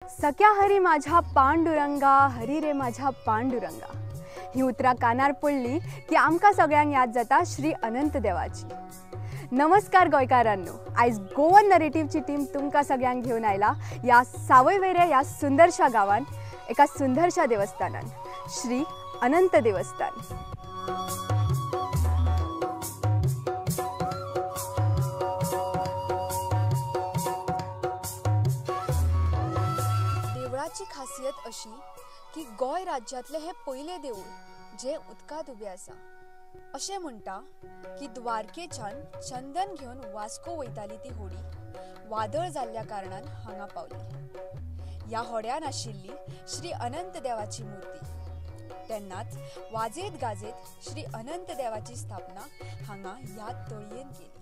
सख्या हरी माझ्या पांडुरंगा, हरी रे माझ्या पांडुरंगा। ही उतरां कानार पडली की आमकां सगळ्यांक याद जाता श्री अनंत देवाची। नमस्कार गोंयकारांनो, आयज गोवन नरेटिव्हची टीम तुमकां सगळ्यांक घेवन आयला या सावयवेऱ्या या सुंदरशा गांवान एका सुंदरशा देवस्थानान, श्री अनंत देवस्थान। देवळाची खासियत अशी की गोय राज्यातले हे पहिले देऊळ जे उदकात उबे आसा। अशें म्हणटा की द्वारकेच्यान चंदन घेवन वास्को वयताली ती होडी वादळ जाल्ल्या कारणान हांगा पावली। या होड्यान आशिल्ली श्री अनंत देवाची मूर्ती। तेन्नाच वाजेत गाजेत श्री अनंत देवाची स्थापना हांगा ह्या तळयेन केली।